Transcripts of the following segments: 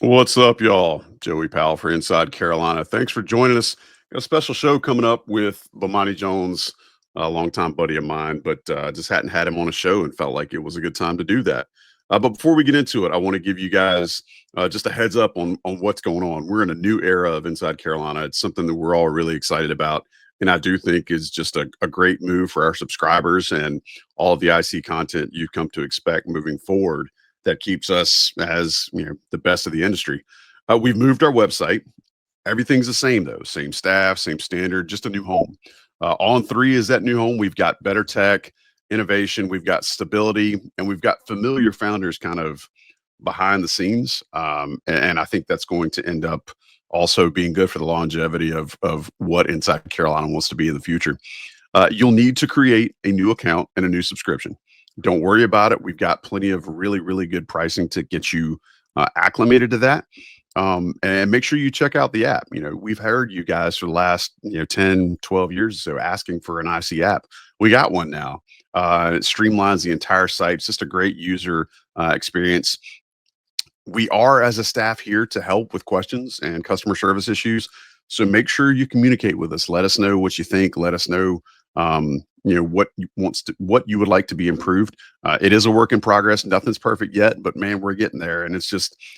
What's up, y'all? Joey Powell for Inside Carolina. Thanks for joining us. Got a special show coming up with Bomani Jones, a longtime buddy of mine, but just hadn't had him on a show and felt like it was a good time to do that. But before we get into it, I want to give you guys just a heads up on what's going on. We're in a new era of Inside Carolina. It's something that we're all really excited about, and I do think is just a great move for our subscribers and all of the IC content you've come to expect moving forward that keeps us as the best of the industry. We've moved our website. Everything's the same though, same staff, same standard, just a new home. On three is that new home. We've got better tech, innovation, we've got stability, and we've got familiar founders kind of behind the scenes. And I think that's going to end up also being good for the longevity of what Inside Carolina wants to be in the future. You'll need to create a new account and a new subscription. Don't worry about it. We've got plenty of really, really good pricing to get you acclimated to that. And make sure you check out the app. We've heard you guys for the last 10, 12 years or so asking for an IC app. We got one now. It streamlines the entire site. It's just a great user experience. We are, as a staff, here to help with questions and customer service issues. So make sure you communicate with us. Let us know what you think. Let us know what you would like to be improved. It is a work in progress. Nothing's perfect yet, but man, we're getting there, and it's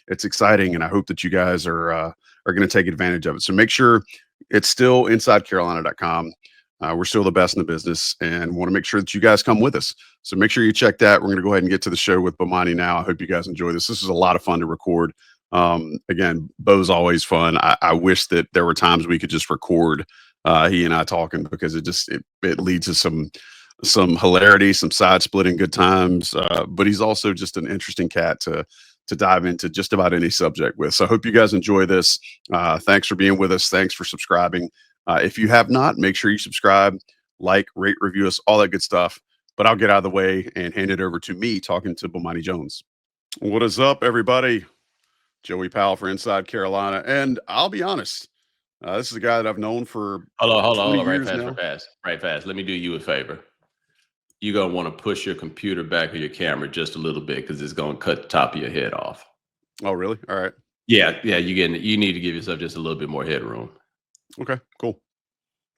exciting. And I hope that you guys are going to take advantage of it. So make sure it's still insidecarolina.com. We're still the best in the business, and want to make sure that you guys come with us. So make sure you check that. We're going to go ahead and get to the show with Bomani now. I hope you guys enjoy this. This is a lot of fun to record. Again, Bo's always fun. I wish that there were times we could just record he and I talking, because it leads to some hilarity, some side splitting good times. But he's also just an interesting cat to dive into just about any subject with. So I hope you guys enjoy this. Thanks for being with us. Thanks for subscribing. If you have not, make sure you subscribe, like, rate, review us, all that good stuff. But I'll get out of the way and hand it over to me talking to Bomani Jones. What is up, everybody? Joey Powell for Inside Carolina. And I'll be honest, this is a guy that I've known for Hold 20 on, right years fast, now. right fast. Let me do you a favor. You're going to want to push your computer back or your camera just a little bit, because it's going to cut the top of your head off. Oh, really? All right. Yeah, you need to give yourself just a little bit more headroom. Okay, cool.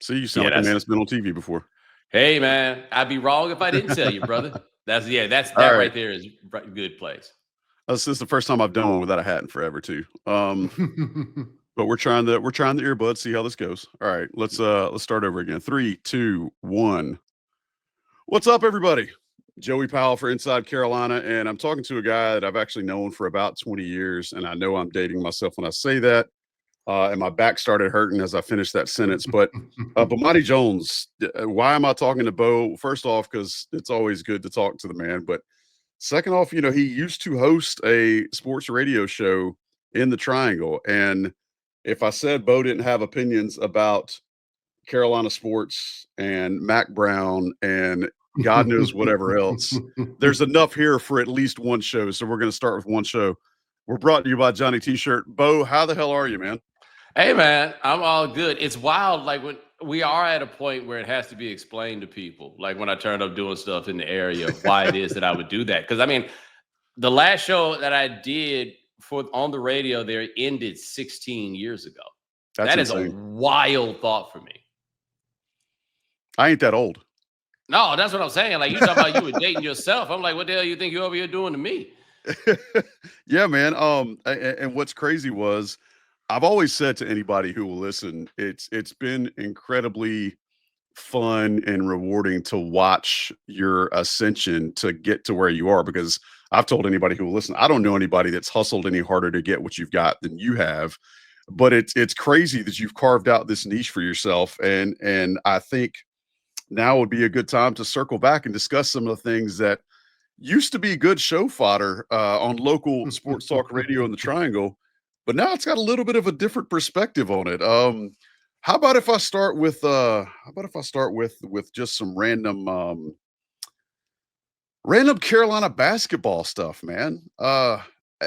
See, you sound like a man that's been on TV before. Hey, man, I'd be wrong if I didn't tell you, brother. That right there is a good place. This is the first time I've done one without a hat in forever, too. But we're trying the earbuds, see how this goes. All right, let's start over again. 3, 2, 1. What's up, everybody? Joey Powell for Inside Carolina, and I'm talking to a guy that I've actually known for about 20 years, and I know I'm dating myself when I say that. And my back started hurting as I finished that sentence. But Bomani Jones, why am I talking to Bo? First off, because it's always good to talk to the man. But second off, he used to host a sports radio show in the Triangle. And if I said Bo didn't have opinions about Carolina sports and Mack Brown and God knows whatever else, there's enough here for at least one show. So we're going to start with one show. We're brought to you by Johnny T-Shirt. Bo, how the hell are you, man? Hey, man, I'm all good. It's wild. Like, when we are at a point where it has to be explained to people, like when I turned up doing stuff in the area, why it is that I would do that. Because, I mean, the last show that I did on the radio there ended 16 years ago. That is a wild thought for me. I ain't that old. No, that's what I'm saying. Like, you talking about you were dating yourself. I'm like, what the hell you think you're over here doing to me? Yeah, man. And what's crazy was, I've always said to anybody who will listen, it's been incredibly fun and rewarding to watch your ascension to get to where you are, because I've told anybody who will listen, I don't know anybody that's hustled any harder to get what you've got than you have. But it's crazy that you've carved out this niche for yourself. And I think now would be a good time to circle back and discuss some of the things that used to be good show fodder on local sports talk radio in the Triangle, but now it's got a little bit of a different perspective on it. How about if I start with just some random Carolina basketball stuff, man.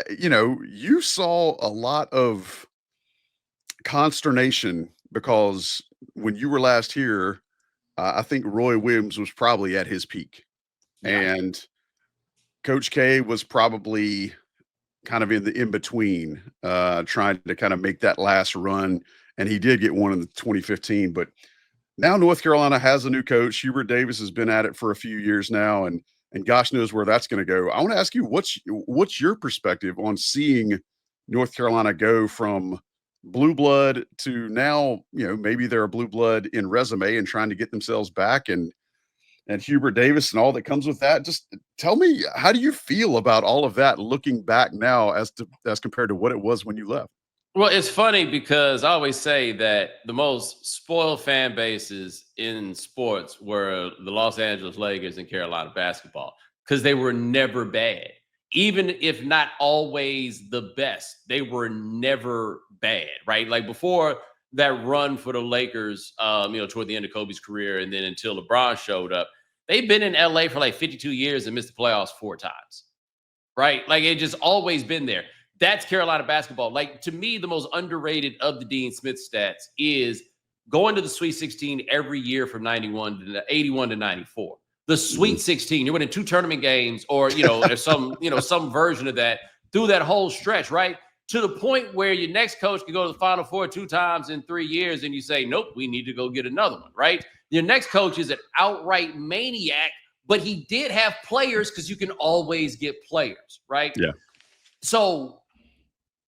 You saw a lot of consternation because when you were last here, I think Roy Williams was probably at his peak. Yeah. And Coach K was probably kind of in the in between, trying to kind of make that last run. And he did get one in the 2015. But now North Carolina has a new coach. Hubert Davis has been at it for a few years now, and gosh knows where that's going to go. I want to ask you, what's your perspective on seeing North Carolina go from blue blood to now, maybe they're a blue blood in resume and trying to get themselves back, and Hubert Davis and all that comes with that. Just tell me, how do you feel about all of that looking back now as compared to what it was when you left? Well, it's funny because I always say that the most spoiled fan bases in sports were the Los Angeles Lakers and Carolina basketball because they were never bad. Even if not always the best, they were never bad, right? Like before that run for the Lakers, toward the end of Kobe's career and then until LeBron showed up, they've been in LA for like 52 years and missed the playoffs 4 times, right? Like it just always been there. That's Carolina basketball. Like to me, the most underrated of the Dean Smith stats is going to the Sweet 16 every year from 91 to 81 to 94. The Sweet 16, you're winning 2 tournament games, or there's some version of that through that whole stretch, right? To the point where your next coach can go to the Final Four 2 times in 3 years, and you say, nope, we need to go get another one, right? Your next coach is an outright maniac, but he did have players because you can always get players, right? Yeah. So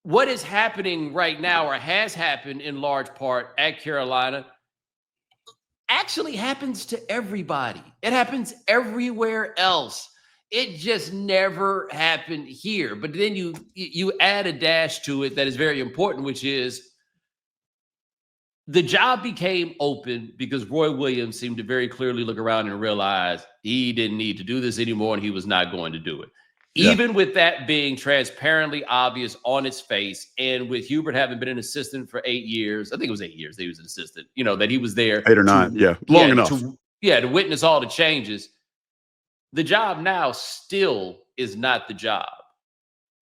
what is happening right now, or has happened in large part at Carolina, actually happens to everybody. It happens everywhere else. It just never happened here. But then you add a dash to it that is very important, which is the job became open because Roy Williams seemed to very clearly look around and realize he didn't need to do this anymore and he was not going to do it. Yeah. Even with that being transparently obvious on its face, and with Hubert having been an assistant for 8 years, I think it was 8 years that he was an assistant, that he was there 8 or 9. Long enough. To witness all the changes. The job now still is not the job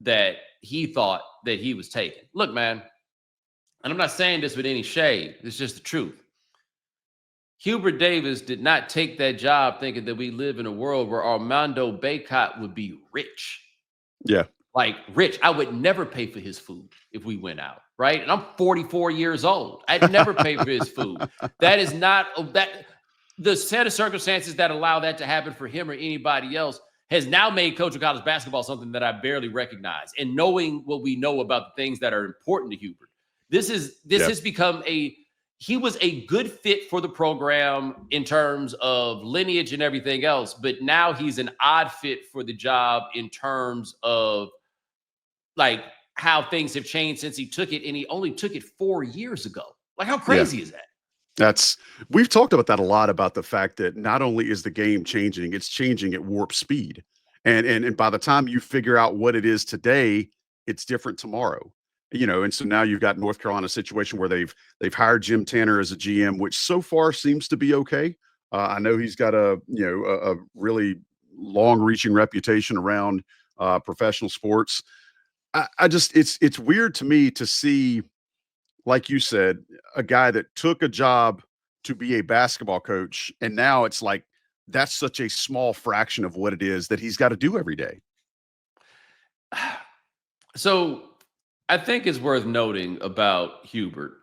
that he thought that he was taking. Look, man, and I'm not saying this with any shade. It's just the truth. Hubert Davis did not take that job thinking that we live in a world where Armando Bacot would be rich. Yeah. Like rich. I would never pay for his food if we went out, right? And I'm 44 years old. I'd never pay for his food. That is not that. The set of circumstances that allow that to happen for him or anybody else has now made coaching college basketball something that I barely recognize. And knowing what we know about the things that are important to Hubert, this has become he was a good fit for the program in terms of lineage and everything else, but now he's an odd fit for the job in terms of like how things have changed since he took it, and he only took it 4 years ago. Like how crazy is that? We've talked about that a lot, about the fact that not only is the game changing, it's changing at warp speed. And by the time you figure out what it is today, it's different tomorrow. And so now you've got North Carolina situation where they've hired Jim Tanner as a GM, which so far seems to be okay. I know he's got a really long-reaching reputation around professional sports. I just it's weird to me to see, like you said, a guy that took a job to be a basketball coach, and now it's like that's such a small fraction of what it is that he's got to do every day. So I think it's worth noting about Hubert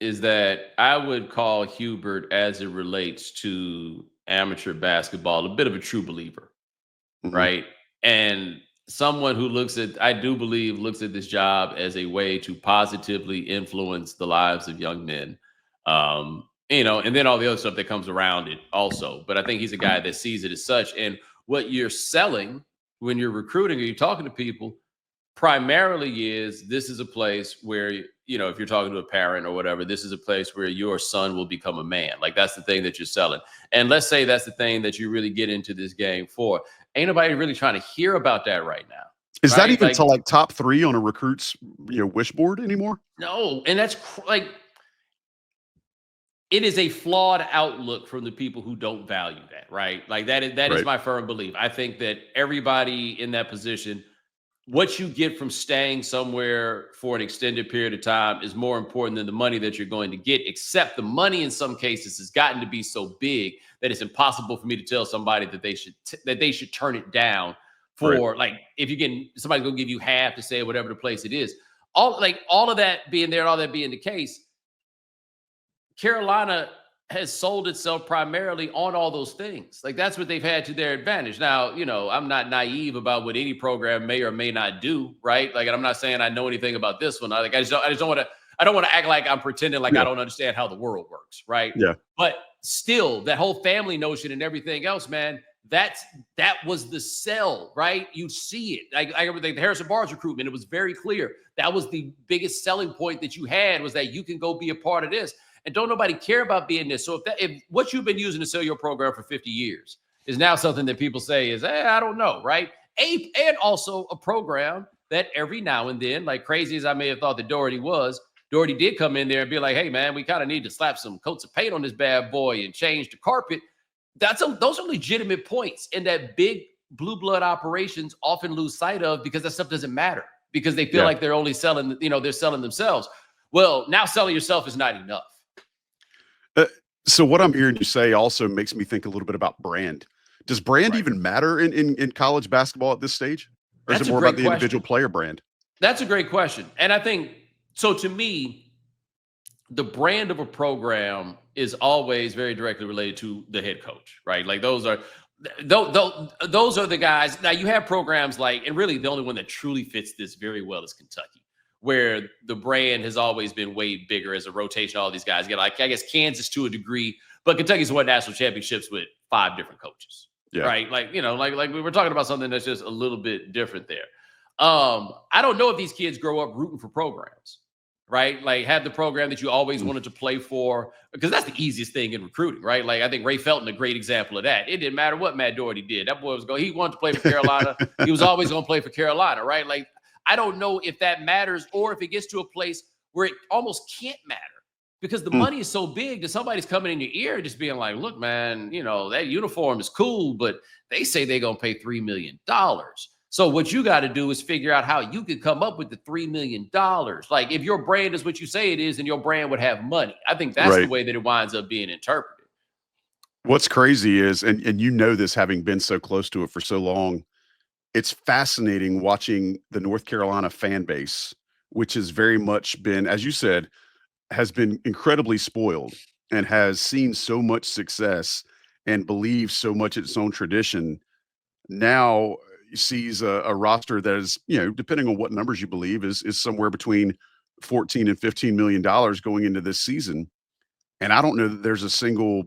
is that I would call Hubert, as it relates to amateur basketball, a bit of a true believer, right? And someone who I do believe, looks at this job as a way to positively influence the lives of young men. And then all the other stuff that comes around it also. But I think he's a guy that sees it as such. And what you're selling when you're recruiting or you're talking to people primarily is this is a place where, if you're talking to a parent or whatever, this is a place where your son will become a man. Like that's the thing that you're selling. And let's say that's the thing that you really get into this game for. Ain't nobody really trying to hear about that right now. Is that even to like top 3 on a recruit's wish board anymore? No. And that's it is a flawed outlook from the people who don't value that, right? Like that is my firm belief. I think that everybody in that position, what you get from staying somewhere for an extended period of time is more important than the money that you're going to get, except the money in some cases has gotten to be so big that it's impossible for me to tell somebody that they should turn it down Right. for like if you can somebody's gonna give you half to say whatever the place it is. All of that being there and all that being the case, Carolina has sold itself primarily on all those things. Like that's what they've had to their advantage. Now, I'm not naive about what any program may or may not do, right? Like, and I'm not saying I know anything about this one. I just don't want to. I don't want to act like I'm pretending like I Yeah. don't understand how the world works, right? Yeah. But still, that whole family notion and everything else, man. That was the sell, right? You see it. I remember the Harrison Barnes recruitment. It was very clear. That was the biggest selling point that you had was that you can go be a part of this. And don't nobody care about being this. So if what you've been using to sell your program for 50 years is now something that people say is, I don't know, right? And also a program that every now and then, like crazy as I may have thought that Doherty was, Doherty did come in there and be like, hey, man, we kind of need to slap some coats of paint on this bad boy and change the carpet. Those are legitimate points. And that big blue blood operations often lose sight of because that stuff doesn't matter because they feel like they're only selling, they're selling themselves. Well, now selling yourself is not enough. So what I'm hearing you say also makes me think a little bit about brand. Does brand even matter in college basketball at this stage? Or is it more about the individual player brand? That's a great question. And I think, so to me, the brand of a program is always very directly related to the head coach, right? Like those are the guys. Now you have programs like, and really the only one that truly fits this very well is Kentucky, where the brand has always been way bigger as a rotation. All these guys get, like, I guess Kansas to a degree, but Kentucky's won national championships with 5 different coaches, right? Like, like we were talking about something that's just a little bit different there. I don't know if these kids grow up rooting for programs, right? Like have the program that you always wanted to play for, because that's the easiest thing in recruiting, right? Like I think Ray Felton, a great example of that. It didn't matter what Matt Doherty did. That boy was going, he wanted to play for Carolina. He was always going to play for Carolina, right? Like, I don't know if that matters or if it gets to a place where it almost can't matter because the money is so big that somebody's coming in your ear and just being like, look, man, that uniform is cool, but they say they're going to pay $3 million. So what you got to do is figure out how you could come up with the $3 million. Like if your brand is what you say it is, then your brand would have money. I think that's the way that it winds up being interpreted. What's crazy is, and this having been so close to it for so long, it's fascinating watching the North Carolina fan base, which has very much been, as you said, has been incredibly spoiled and has seen so much success and believes so much in its own tradition. Now sees a roster that is, depending on what numbers you believe, is somewhere between 14 and $15 million going into this season. And I don't know that there's a single,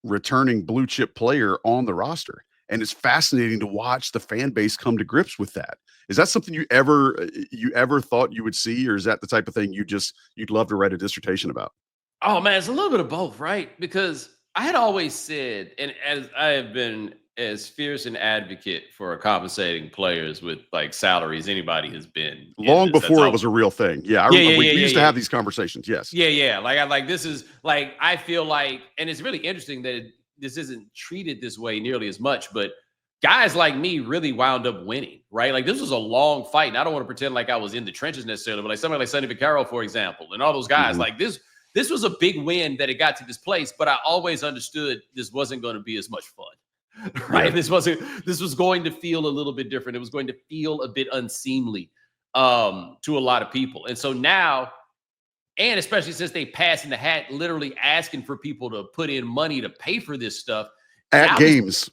returning blue chip player on the roster. And it's fascinating to watch the fan base come to grips with that. Is that something you ever thought you would see, or is that the type of thing you'd love to write a dissertation about? Oh man, it's a little bit of both, right? Because I had always said, and as I have been as fierce an advocate for compensating players with like salaries anybody has been long before it was a real thing. Yeah, we used to have these conversations. Yes. Yeah. Like this is like I feel like, and it's really interesting that this isn't treated this way nearly as much, but guys like me really wound up winning, right? Like this was a long fight. And I don't want to pretend like I was in the trenches necessarily, but like somebody like Sonny Vaccaro, for example, and all those guys, like this was a big win that it got to this place, but I always understood this wasn't going to be as much fun, right? Yeah. This was going to feel a little bit different. It was going to feel a bit unseemly to a lot of people. And so now, and especially since they passed in the hat, literally asking for people to put in money to pay for this stuff. At games,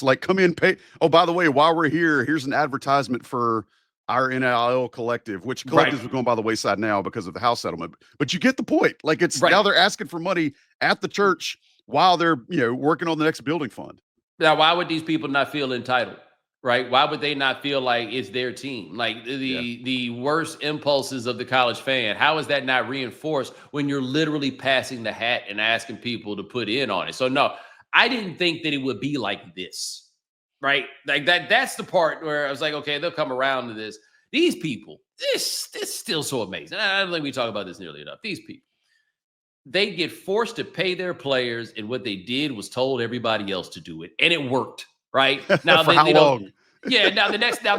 like come in, pay. Oh, by the way, while we're here, here's an advertisement for our NIL collective, which collectives are going by the wayside now because of the House settlement. But you get the point. Like it's now they're asking for money at the church while they're, working on the next building fund. Now, why would these people not feel entitled? Right? Why would they not feel like it's their team? Like the worst impulses of the college fan. How is that not reinforced when you're literally passing the hat and asking people to put in on it? So no, I didn't think that it would be like this, right? Like that's the part where I was like, okay, they'll come around to this. These people, this still so amazing. I don't think we talk about this nearly enough. These people, they get forced to pay their players, and what they did was told everybody else to do it, and it worked. Right now, for how long? Now the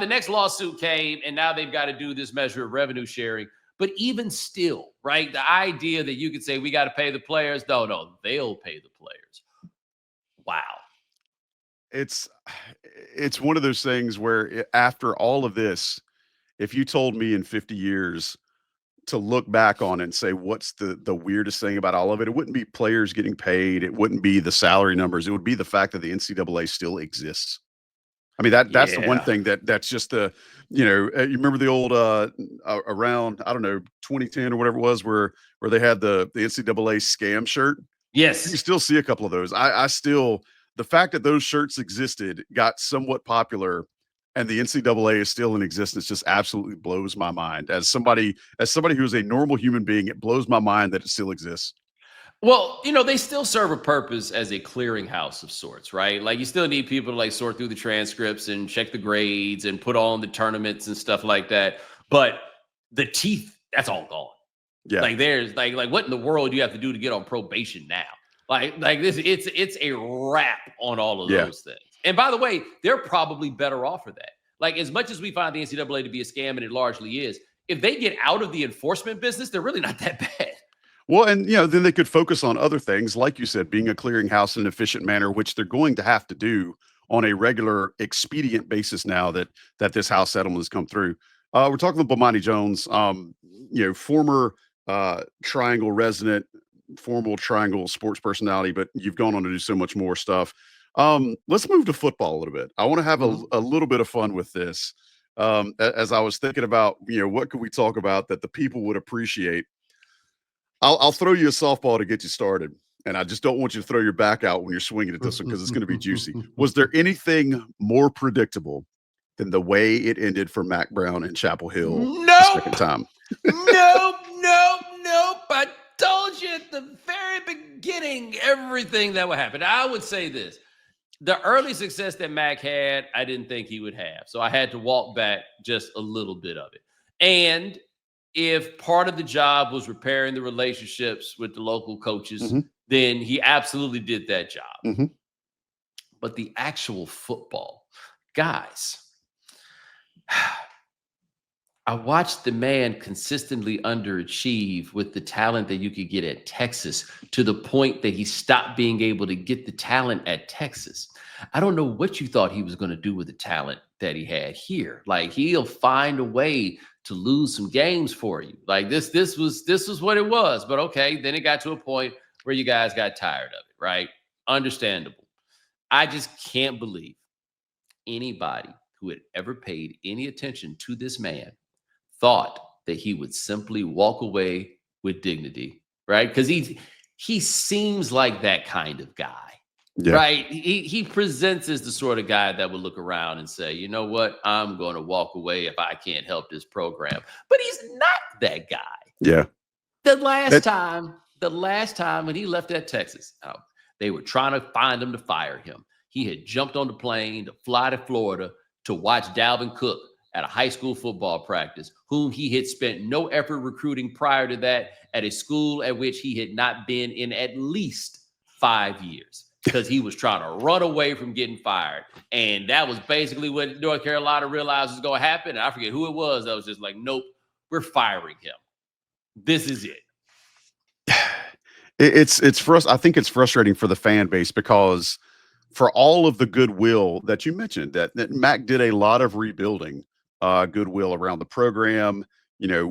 next lawsuit came, and now they've got to do this measure of revenue sharing. But even still, right, the idea that you could say we got to pay the players, no, they'll pay the players. Wow, it's it's one of those things where after all of this, if you told me in 50 years to look back on it and say, what's the weirdest thing about all of it? It wouldn't be players getting paid. It wouldn't be the salary numbers. It would be the fact that the NCAA still exists. I mean, that's the one Yeah. thing that's just you remember the old around, I don't know, 2010 or whatever it was, where they had the NCAA scam shirt. You Yes. still see a couple of those. I still, the fact that those shirts existed, got somewhat popular, and the NCAA is still in existence just absolutely blows my mind. As somebody who's a normal human being, it blows my mind that it still exists. Well, they still serve a purpose as a clearinghouse of sorts, right? Like you still need people to like sort through the transcripts and check the grades and put on the tournaments and stuff like that. But the teeth, that's all gone. Yeah. Like there's like what in the world do you have to do to get on probation now? Like this, it's a wrap on all of Yeah. those things. And by the way, they're probably better off for that. Like as much as we find the NCAA to be a scam, and it largely is, if they get out of the enforcement business, they're really not that bad. Well, and then they could focus on other things, like you said, being a clearinghouse in an efficient manner, which they're going to have to do on a regular, expedient basis now that this House settlement has come through. We're talking with Bomani Jones, former Triangle resident, former Triangle sports personality, but you've gone on to do so much more stuff. Let's move to football a little bit. I want to have Mhm. a little bit of fun with this. As I was thinking about, what could we talk about that the people would appreciate. I'll throw you a softball to get you started, and I just don't want you to throw your back out when you're swinging at this one because it's going to be juicy. Was there anything more predictable than the way it ended for Mack Brown and Chapel Hill the second Nope. time? Nope. Nope. Nope. I told you at the very beginning everything that would happen. I would say this. The early success that Mac had, I didn't think he would have. So I had to walk back just a little bit of it. And if part of the job was repairing the relationships with the local coaches, Hmm. then he absolutely did that job. Hmm. But the actual football, guys, I watched the man consistently underachieve with the talent that you could get at Texas to the point that he stopped being able to get the talent at Texas. I don't know what you thought he was going to do with the talent that he had here. Like he'll find a way to lose some games for you. Like this was what it was. But okay, then it got to a point where you guys got tired of it, right? Understandable. I just can't believe anybody who had ever paid any attention to this man thought that he would simply walk away with dignity, right? Because he seems like that kind of guy, Yeah. right? He presents as the sort of guy that would look around and say, you know what, I'm going to walk away if I can't help this program. But he's not that guy. Yeah. The last That, time, the last time when he left at Texas, they were trying to find him to fire him. He had jumped on the plane to fly to Florida to watch Dalvin Cook at a high school football practice, whom he had spent no effort recruiting prior to that at a school at which he had not been in at least 5 years because he was trying to run away from getting fired. And that was basically what North Carolina realized was going to happen. And I forget who it was that was just like, nope, we're firing him. This is it. it's for us. I think it's frustrating for the fan base because for all of the goodwill that you mentioned, that Mac did a lot of rebuilding, goodwill around the program.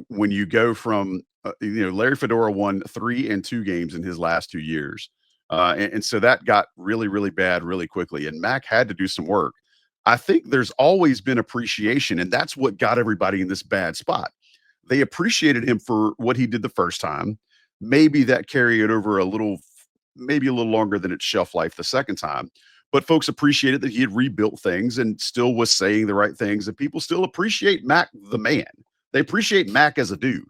When you go from, Larry Fedora won 3 and 2 games in his last 2 years. And so that got really, really bad really quickly. And Mac had to do some work. I think there's always been appreciation, and that's what got everybody in this bad spot. They appreciated him for what he did the first time. Maybe that carried over maybe a little longer than its shelf life the second time. But folks appreciated that he had rebuilt things and still was saying the right things. And people still appreciate Mac, the man. They appreciate Mac as a dude.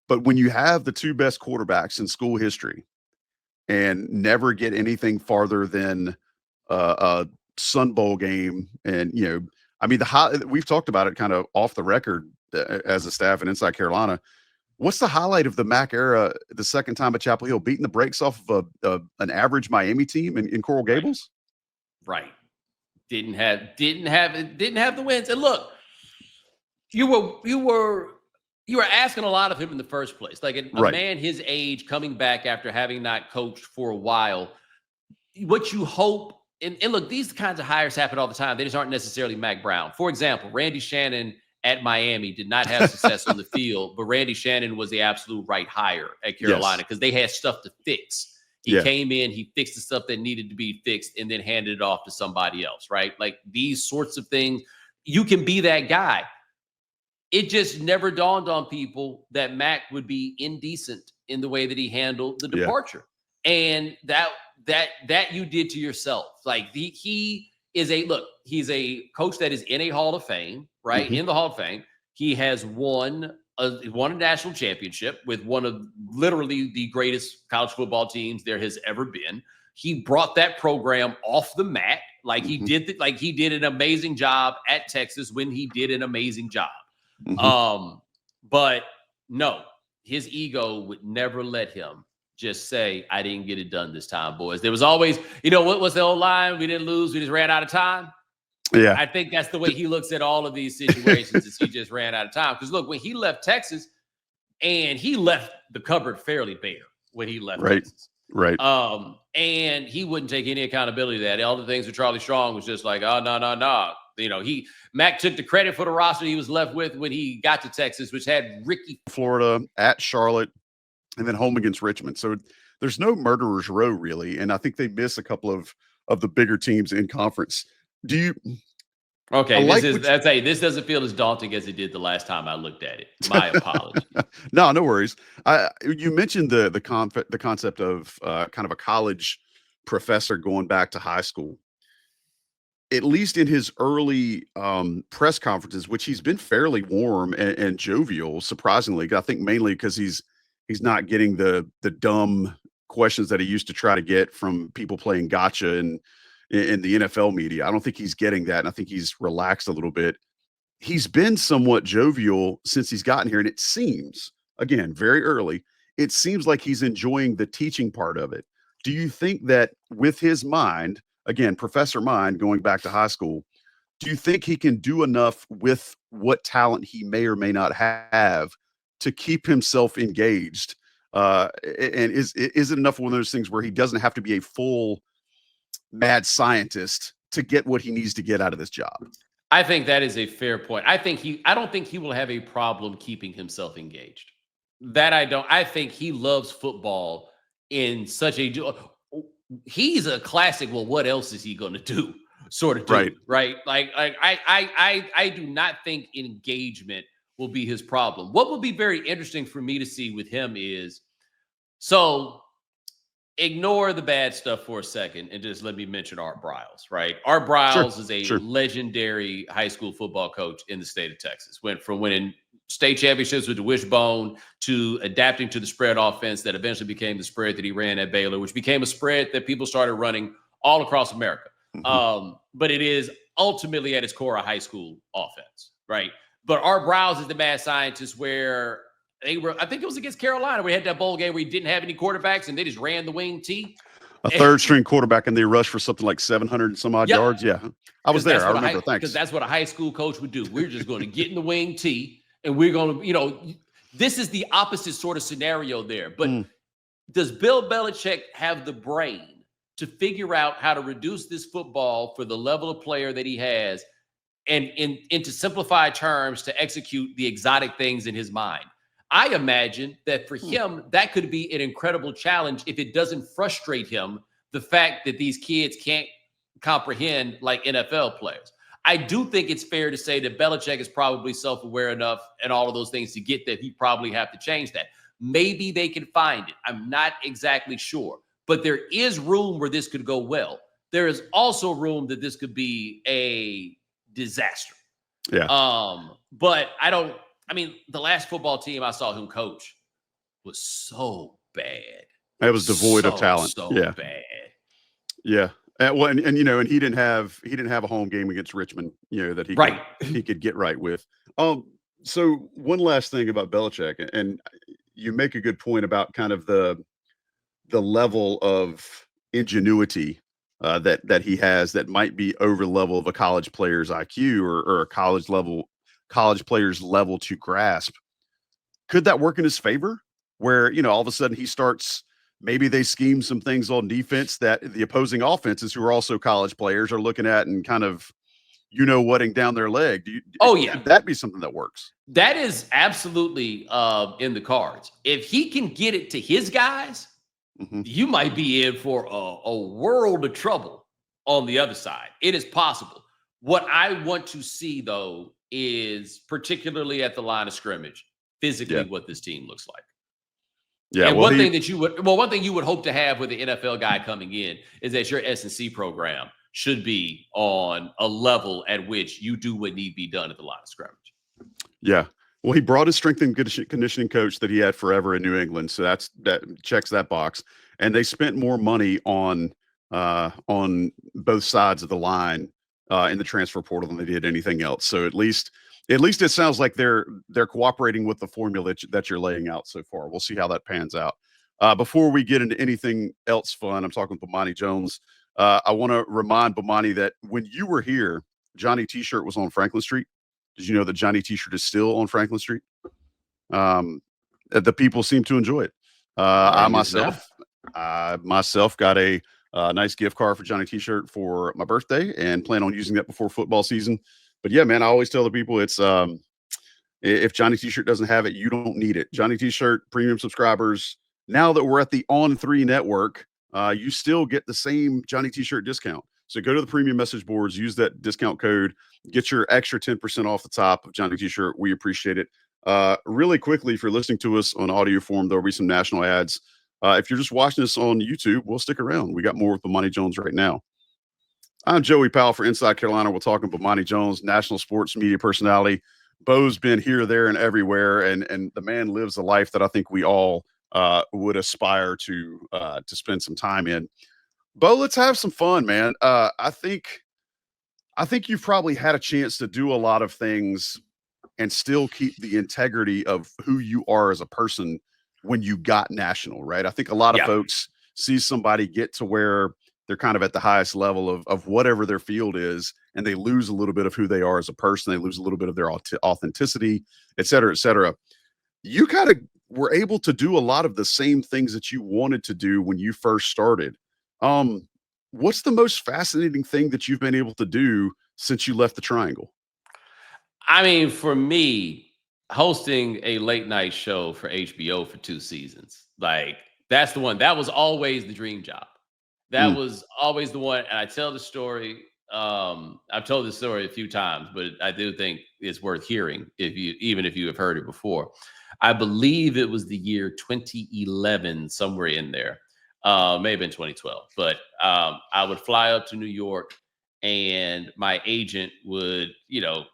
But when you have the 2 best quarterbacks in school history and never get anything farther than a Sun Bowl game, and I mean, we've talked about it kind of off the record as a staff in Inside Carolina. What's the highlight of the Mac era the second time at Chapel Hill, beating the brakes off of an average Miami team in Coral Right. Gables? Right. Didn't have the wins. And look, you were asking a lot of him in the first place. Like a Right. man his age coming back after having not coached for a while. What you hope and look, these kinds of hires happen all the time. They just aren't necessarily Mack Brown. For example, Randy Shannon at Miami did not have success on the field, but Randy Shannon was the absolute right hire at Carolina because they had stuff to fix. He came in, he fixed the stuff that needed to be fixed, and then handed it off to somebody else, right? Like these sorts of things, you can be that guy. It just never dawned on people that Mack would be indecent in the way that he handled the departure. And that you did to yourself. Like he is he's a coach that is in a Hall of Fame, right? In the Hall of Fame. He has won a national championship with one of literally the greatest college football teams there has ever been. He brought that program off the mat. Like he did an amazing job at Texas when he did an amazing job. But no, his ego would never let him just say, I didn't get it done this time, boys. There was always, what was the old line? We didn't lose. We just ran out of time. Yeah. I think that's the way he looks at all of these situations is he just ran out of time. Because look, when he left Texas, and he left the cupboard fairly bare when he left Texas. Right. And he wouldn't take any accountability to that. All the things with Charlie Strong was just like, oh, no. Mack took the credit for the roster he was left with when he got to Texas, which had Ricky. Florida, at Charlotte, and then home against Richmond. So there's no murderer's row, really. And I think they miss a couple of the bigger teams in conference. Do you? Okay, this doesn't feel as daunting as it did the last time I looked at it. My apologies. No worries. You mentioned the concept of kind of a college professor going back to high school. At least in his early press conferences, which he's been fairly warm and jovial, surprisingly. I think mainly because he's not getting the dumb questions that he used to try to get from people playing gotcha in the NFL media. I don't think he's getting that, and I think he's relaxed a little bit. He's been somewhat jovial since he's gotten here, and it seems, again, very early, it seems like he's enjoying the teaching part of it. Do you think that with his mind, again, professor mind, going back to high school, do you think he can do enough with what talent he may or may not have to keep himself engaged? And is it enough of one of those things where he doesn't have to be a full mad scientist to get what he needs to get out of this job? I think that is a fair point. I don't think he will have a problem keeping himself engaged. That I don't. I think he loves football in such a. He's a classic. Well, what else is he going to do? Sort of dude, right? Like I do not think engagement will be his problem. What will be very interesting for me to see with him is, so ignore the bad stuff for a second and just let me mention Art Briles, right? Art Briles is a legendary high school football coach in the state of Texas. Went from winning state championships with the wishbone to adapting to the spread offense that eventually became the spread that he ran at Baylor, which became a spread that people started running all across America. But it is ultimately at its core a high school offense, right? But Art Briles is the mad scientist where they were, I think it was against Carolina. We had that bowl game where he didn't have any quarterbacks and they just ran the wing T. A third string quarterback, and they rushed for something like 700 and some odd yards. Yeah, I was there. I remember. Thanks. Because that's what a high school coach would do. We're just going to get in the wing T and we're going to, this is the opposite sort of scenario there. But does Bill Belichick have the brain to figure out how to reduce this football for the level of player that he has and into simplified terms to execute the exotic things in his mind? I imagine that for him, that could be an incredible challenge if it doesn't frustrate him, the fact that these kids can't comprehend like NFL players. I do think it's fair to say that Belichick is probably self-aware enough and all of those things to get that he probably have to change that. Maybe they can find it. I'm not exactly sure. But there is room where this could go well. There is also room that this could be a disaster. Yeah. But the last football team I saw him coach was so bad. It was devoid of talent. So bad. Yeah. Well, and he didn't have a home game against Richmond, that he could get right with. So one last thing about Belichick, and you make a good point about kind of the level of ingenuity that he has that might be over the level of a college player's IQ or a college player's level to grasp. Could that work in his favor? Where all of a sudden he starts maybe they scheme some things on defense that the opposing offenses, who are also college players, are looking at and kind of, whatting down their leg. Oh, yeah. Could that be something that works? That is absolutely in the cards. If he can get it to his guys, you might be in for a world of trouble on the other side. It is possible. What I want to see, though, is particularly at the line of scrimmage, physically what this team looks like. Yeah, and one thing you would hope to have with the NFL guy coming in is that your S&C program should be on a level at which you do what need be done at the line of scrimmage. Yeah. Well, he brought his strength and conditioning coach that he had forever in New England, so that checks that box. And they spent more money on both sides of the line in the transfer portal than they did anything else. So at least it sounds like they're cooperating with the formula that you're laying out so far. We'll see how that pans out. Before we get into anything else fun, I'm talking with Bomani Jones. I want to remind Bomani that when you were here, Johnny T-shirt was on Franklin Street. Did you know that Johnny T-shirt is still on Franklin Street? The people seem to enjoy it. I myself got a nice gift card for Johnny T-shirt for my birthday and plan on using that before football season. But yeah, man, I always tell the people it's if Johnny T-shirt doesn't have it, you don't need it. Johnny T-shirt premium subscribers. Now that we're at the On3 network, you still get the same Johnny T-shirt discount. So go to the premium message boards, use that discount code, get your extra 10% off the top of Johnny T-shirt. We appreciate it. Really quickly, if you're listening to us on audio form, there'll be some national ads. If you're just watching us on YouTube, we'll stick around. We got more with Bomani Jones right now. I'm Joey Powell for Inside Carolina. We're talking Bomani Jones, national sports media personality. Bo's been here, there, and everywhere, and the man lives a life that I think we all would aspire to spend some time in. Bo, let's have some fun, man. I think you've probably had a chance to do a lot of things and still keep the integrity of who you are as a person when you got national, right? I think a lot of folks see somebody get to where they're kind of at the highest level of whatever their field is, and they lose a little bit of who they are as a person. They lose a little bit of their authenticity, et cetera, et cetera. You kind of were able to do a lot of the same things that you wanted to do when you first started. What's the most fascinating thing that you've been able to do since you left the Triangle? I mean, for me, hosting a late night show for HBO for 2 seasons, like that's the one. That was always the dream job. That was always the one. And I tell the story. I've told this story a few times, but I do think it's worth hearing even if you have heard it before. I believe it was the year 2011, somewhere in there. Maybe in 2012, but I would fly up to New York and my agent would,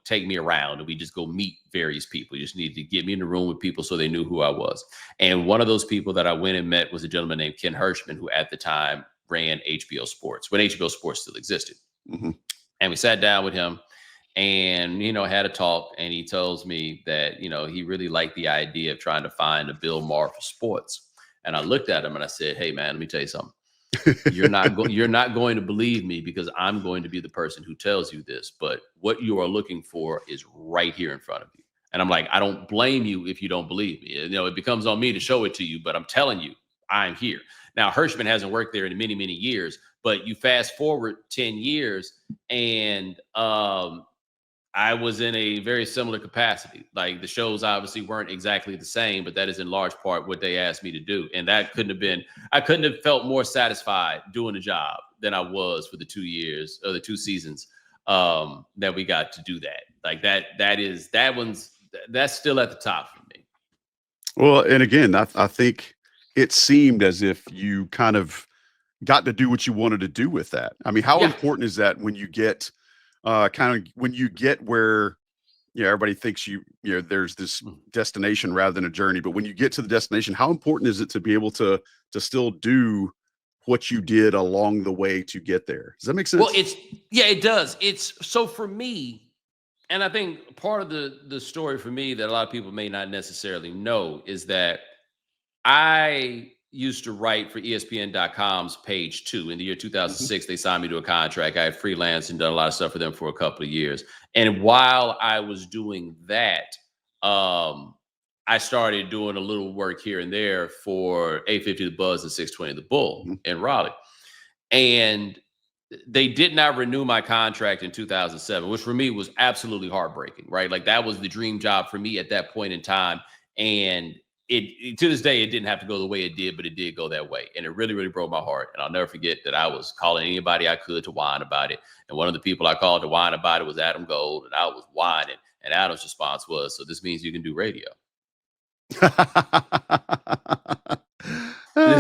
take me around and we just go meet various people. You just needed to get me in the room with people so they knew who I was. And one of those people that I went and met was a gentleman named Ken Hirschman, who at the time ran HBO Sports, when HBO Sports still existed. And we sat down with him and, had a talk, and he tells me that, he really liked the idea of trying to find a Bill Maher for sports. And I looked at him and I said, "Hey, man, let me tell you something. You're not going to believe me because I'm going to be the person who tells you this. But what you are looking for is right here in front of you." And I'm like, "I don't blame you if you don't believe me. It becomes on me to show it to you. But I'm telling you, I'm here." Now, Hirschman hasn't worked there in many, many years. But you fast forward 10 years and I was in a very similar capacity. Like the shows obviously weren't exactly the same, but that is in large part what they asked me to do. And I couldn't have felt more satisfied doing the job than I was for the 2 years or the 2 seasons that we got to do that. Like that's still at the top for me. Well, and again, I think it seemed as if you kind of got to do what you wanted to do with that. I mean, how important is that when you get where everybody thinks there's this destination rather than a journey, but when you get to the destination, how important is it to be able to still do what you did along the way to get there? Does that make sense? Well, it does. It's so for me, and I think part of the story for me that a lot of people may not necessarily know is that I used to write for ESPN.com's Page 2. In the year 2006, they signed me to a contract. I had freelanced and done a lot of stuff for them for a couple of years. And while I was doing that, I started doing a little work here and there for 850 The Buzz and 620 The Bull Mhm. in Raleigh. And they did not renew my contract in 2007, which for me was absolutely heartbreaking, right? Like that was the dream job for me at that point in time. And it to this day, it didn't have to go the way it did, but it did go that way. And it really, really broke my heart. And I'll never forget that I was calling anybody I could to whine about it. And one of the people I called to whine about it was Adam Gold. And I was whining. And Adam's response was, "So this means you can do radio." It's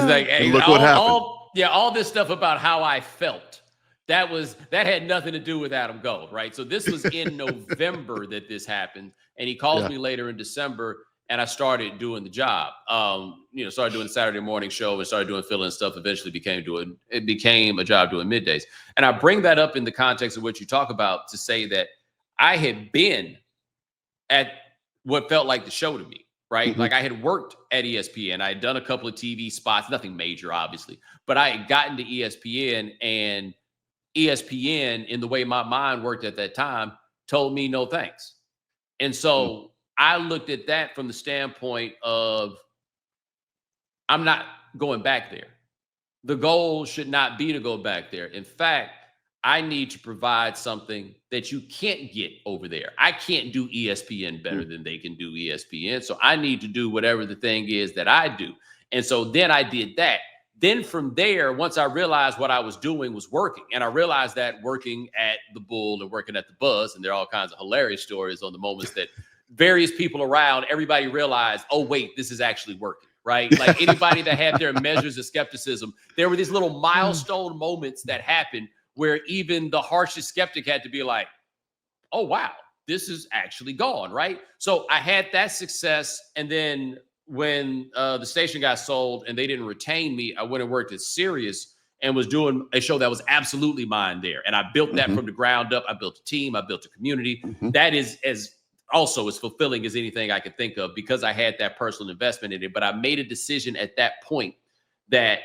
like And look what happened. all this stuff about how I felt. That had nothing to do with Adam Gold, right? So this was in November that this happened, and he calls Yeah. me later in December, and I started doing the job. Started doing the Saturday morning show and started doing fill-in stuff. Eventually became a job doing middays. And I bring that up in the context of what you talk about to say that I had been at what felt like the show to me, right? Mhm. Like I had worked at ESPN. I had done a couple of TV spots, nothing major, obviously, but I had gotten to ESPN, and ESPN, in the way my mind worked at that time, told me no thanks. And so I looked at that from the standpoint of I'm not going back there. The goal should not be to go back there. In fact, I need to provide something that you can't get over there. I can't do ESPN better than they can do ESPN. So I need to do whatever the thing is that I do. And so then I did that. Then from there, once I realized what I was doing was working, and I realized that working at the Bull and working at the Buzz, and there are all kinds of hilarious stories on the moments that various people around, everybody realized, oh, wait, this is actually working. Right? Like anybody that had their measures of skepticism, there were these little milestone moments that happened where even the harshest skeptic had to be like, oh, wow, this is actually gone, right? So I had that success. And then when the station got sold and they didn't retain me, I went and worked at Sirius and was doing a show that was absolutely mine there. And I built that from the ground up. I built a team. I built a community. Mhm. That is also as fulfilling as anything I could think of because I had that personal investment in it. But I made a decision at that point that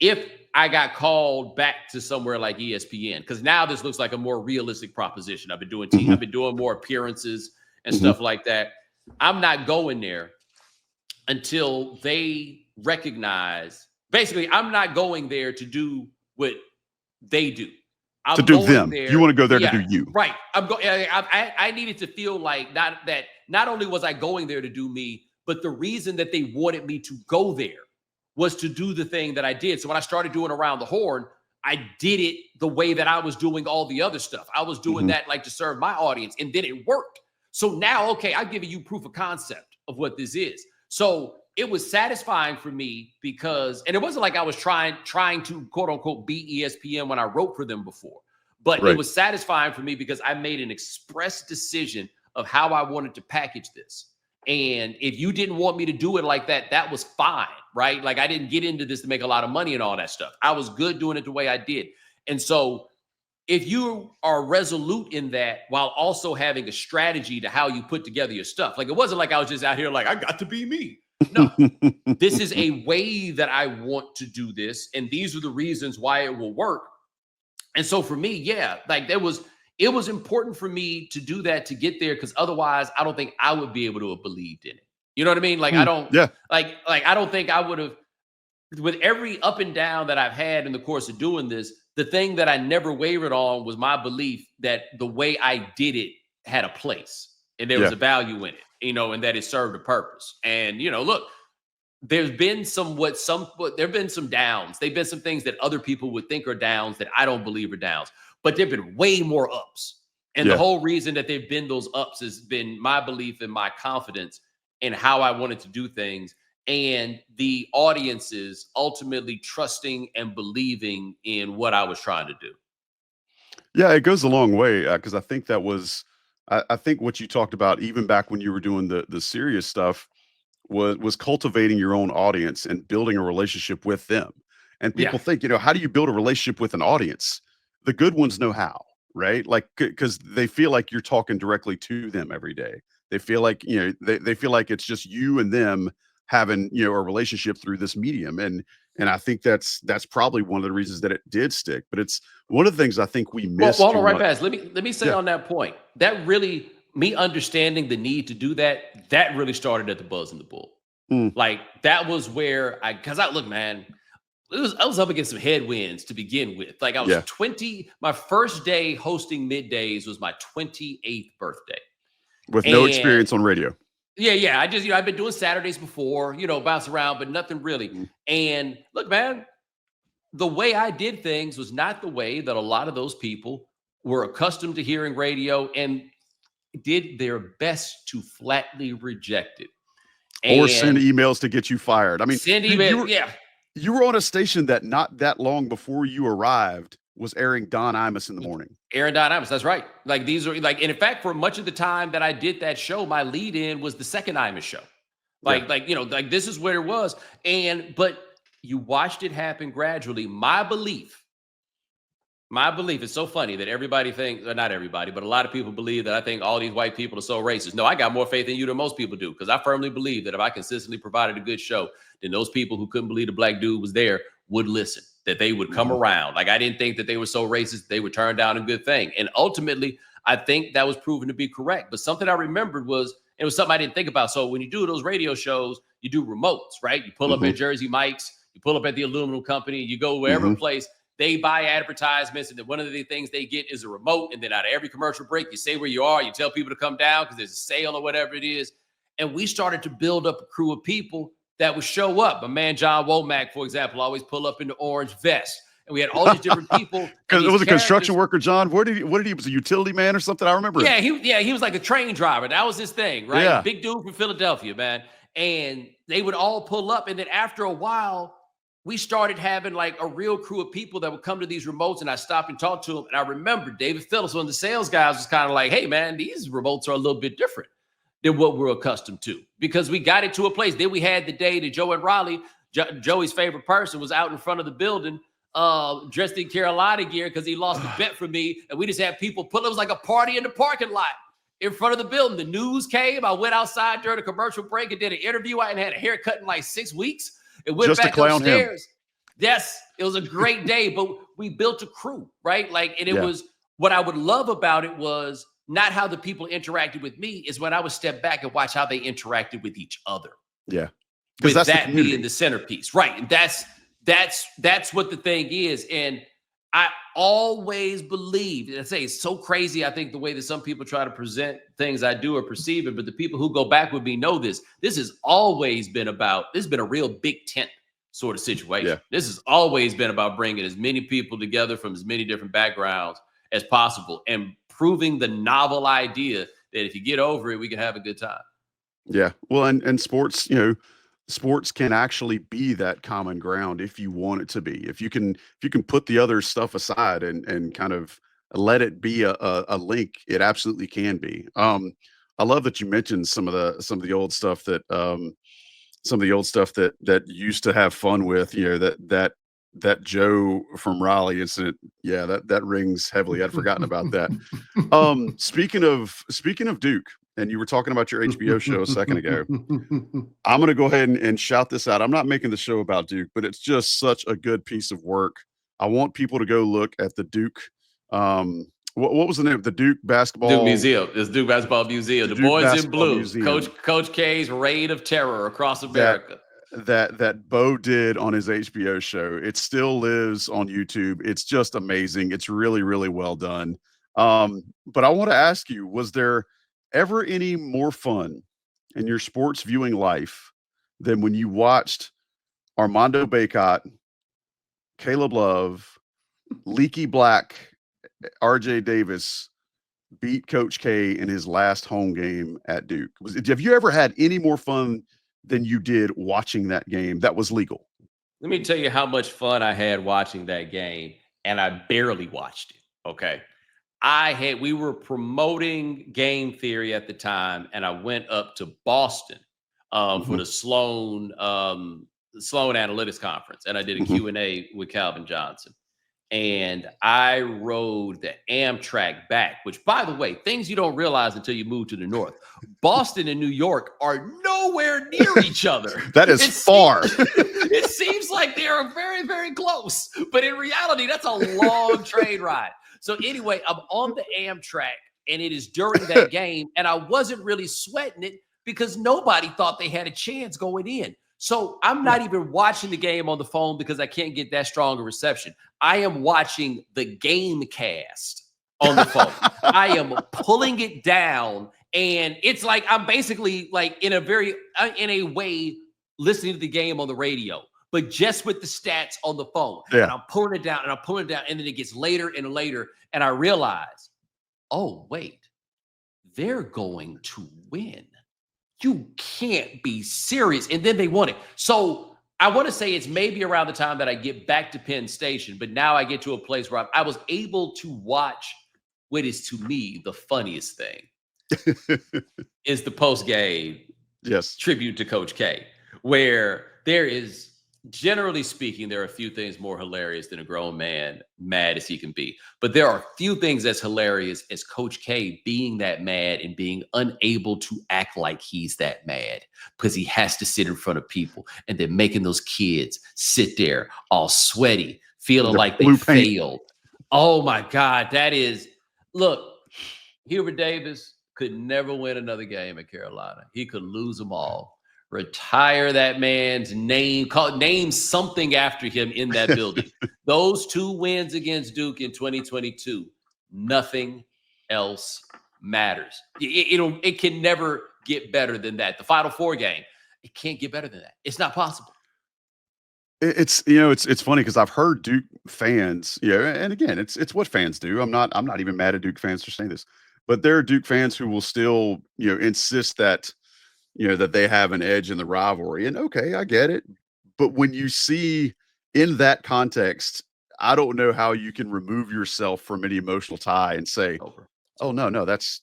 if I got called back to somewhere like ESPN, because now this looks like a more realistic proposition. I've been doing Mhm. I've been doing more appearances and Mhm. stuff like that. I'm not going there until they recognize. Basically, I'm not going there to do what they do. To I'm do going them. there. You want to go there to Yeah, do you. right. I'm going. I needed to feel like not only was I going there to do me, but the reason that they wanted me to go there was to do the thing that I did. So when I started doing Around the Horn, I did it the way that I was doing all the other stuff. I was doing Mhm. that like to serve my audience, and then it worked. So now, okay, I'm giving you proof of concept of what this is. So it was satisfying for me because, and it wasn't like I was trying to quote unquote be ESPN when I wrote for them before, but it Right. was satisfying for me because I made an express decision of how I wanted to package this. And if you didn't want me to do it like that, that was fine, right? Like I didn't get into this to make a lot of money and all that stuff. I was good doing it the way I did. And so if you are resolute in that while also having a strategy to how you put together your stuff, like it wasn't like I was just out here like, I got to be me. No, this is a way that I want to do this. And these are the reasons why it will work. And so for me, yeah, like it was important for me to do that to get there because otherwise I don't think I would be able to have believed in it. You know what I mean? Like I don't Yeah. like I don't think I would have with every up and down that I've had in the course of doing this, the thing that I never wavered on was my belief that the way I did it had a place and there was Yeah. a value in it, and that it served a purpose. And look, there's been there've been some downs. There've been some things that other people would think are downs that I don't believe are downs, but there've been way more ups. And the Yeah. whole reason that they've been those ups has been my belief and my confidence in how I wanted to do things and the audiences ultimately trusting and believing in what I was trying to do. Yeah, it goes a long way because I think that was, I think what you talked about even back when you were doing the serious stuff was cultivating your own audience and building a relationship with them. And Yeah. people think, how do you build a relationship with an audience? The good ones know how, right? Like because they feel like you're talking directly to them every day. They feel like they feel like it's just you and them having a relationship through this medium. And I think that's probably one of the reasons that it did stick. But it's one of the things I think we Well, miss hold too on, right much. fast. Let me say Yeah. on that point that really me understanding the need to do that, that really started at the Buzz and the Bull. Like that was where look, man, I was up against some headwinds to begin with. Like I was 20, my first day hosting middays was my 28th birthday. With no experience on radio. Yeah. I just, I've been doing Saturdays before, bounce around, but nothing really. And look, man, the way I did things was not the way that a lot of those people were accustomed to hearing radio and did their best to flatly reject it. Or send emails to get you fired. I mean, send emails, you were on a station that not that long before you arrived was airing Don Imus in the morning. Aaron Don Imus, that's right. Like these are like, and in fact, for much of the time that I did that show, my lead in was the second Imus show. Like this is where it was. But you watched it happen gradually. My belief is so funny that everybody thinks, or not everybody, but a lot of people believe that I think all these white people are so racist. No, I got more faith in you than most people do, because I firmly believe that if I consistently provided a good show, then those people who couldn't believe the black dude was there would listen, that they would come around. Like I didn't think that they were so racist they would turn down a good thing. And ultimately, I think that was proven to be correct. But something I remembered was, it was something I didn't think about. So when you do those radio shows, you do remotes, right? You pull up at Jersey Mike's, you pull up at the aluminum company, you go wherever place. They buy advertisements, and then one of the things they get is a remote. And then out of every commercial break, you say where you are, you tell people to come down because there's a sale or whatever it is. And we started to build up a crew of people that would show up. My man John Womack, for example, always pull up in the orange vest. And we had all these different people. Because it was a construction worker, John. What did he was a utility man or something? I remember. Yeah, he was like a train driver. That was his thing, right? Yeah. Big dude from Philadelphia, man. And they would all pull up. And then after a while, we started having like a real crew of people that would come to these remotes, and I stopped and talked to them. And I remember David Phillips, one of the sales guys, was kind of like, hey, man, these remotes are a little bit different than what we're accustomed to, because we got it to a place. Then we had the day that Joe and Raleigh, Joey's favorite person, was out in front of the building dressed in Carolina gear because he lost a bet for me. And we just had people it was like a party in the parking lot in front of the building. The news came. I went outside during a commercial break and did an interview. I hadn't had a haircut in like 6 weeks. It went just back to clown upstairs. Him. Yes, it was a great day, but we built a crew, right? Like, and it was, what I would love about it was not how the people interacted with me, is when I would step back and watch how they interacted with each other. Yeah. With that being the centerpiece. Right. And that's what the thing is. And I always believe, I say it's so crazy, I think, the way that some people try to present things I do or perceive it, but the people who go back with me know this. This has always been this has been a real big tent sort of situation. Yeah. This has always been about bringing as many people together from as many different backgrounds as possible and proving the novel idea that if you get over it, we can have a good time. Yeah. Well, and sports, sports can actually be that common ground if you want it to be. If you can put the other stuff aside and kind of let it be a link, it absolutely can be. I love that you mentioned some of the old stuff that that used to have fun with, that Joe from Raleigh incident. Yeah, that rings heavily. I'd forgotten about that. Speaking of Duke, and you were talking about your HBO show a second ago, I'm going to go ahead and shout this out. I'm not making the show about Duke, but it's just such a good piece of work. I want people to go look at the Duke. What was the name of the Duke basketball? Duke Museum. It's Duke Basketball Museum. The Boys in Blue. Museum. Coach K's reign of terror across America. That Bo did on his HBO show. It still lives on YouTube. It's just amazing. It's really, really well done. But I want to ask you, was there ever any more fun in your sports viewing life than when you watched Armando Bacot, Caleb Love, Leaky Black, RJ Davis beat Coach K in his last home game at Duke? Have you ever had any more fun than you did watching that game that was legal? Let me tell you how much fun I had watching that game, and I barely watched it. Okay. We were promoting game theory at the time, and I went up to Boston for the Sloan Analytics Conference, and I did a Q&A with Calvin Johnson. And I rode the Amtrak back, which, by the way, things you don't realize until you move to the north. Boston and New York are nowhere near each other. That is far. It seems like they are very, very close. But in reality, that's a long train ride. So anyway, I'm on the Amtrak and it is during that game, and I wasn't really sweating it because nobody thought they had a chance going in. So I'm not even watching the game on the phone because I can't get that strong a reception. I am watching the game cast on the phone. I am pulling it down, and it's like I'm basically like in a way listening to the game on the radio, but just with the stats on the phone. Yeah. And I'm pulling it down and I'm pulling it down, and then it gets later and later, and I realize, oh wait, they're going to win. You can't be serious. And then they won it. So I want to say it's maybe around the time that I get back to Penn Station, but now I get to a place where I was able to watch what is to me the funniest thing is the post-game tribute to Coach K, where there is, generally speaking, there are a few things more hilarious than a grown man mad as he can be. But there are few things as hilarious as Coach K being that mad and being unable to act like he's that mad because he has to sit in front of people and then making those kids sit there all sweaty, feeling like they failed. Oh my God, that is, look, Hubert Davis could never win another game at Carolina. He could lose them all. Retire that man's name, name something after him in that building. Those 2 wins against Duke in 2022, nothing else matters. It can never get better than that. The Final Four game, it can't get better than that. It's not possible. It's funny because I've heard Duke fans, and again, it's what fans do. I'm not even mad at Duke fans for saying this, but there are Duke fans who will still, insist that that they have an edge in the rivalry. And okay, I get it. But when you see in that context, I don't know how you can remove yourself from any emotional tie and say, oh no, that's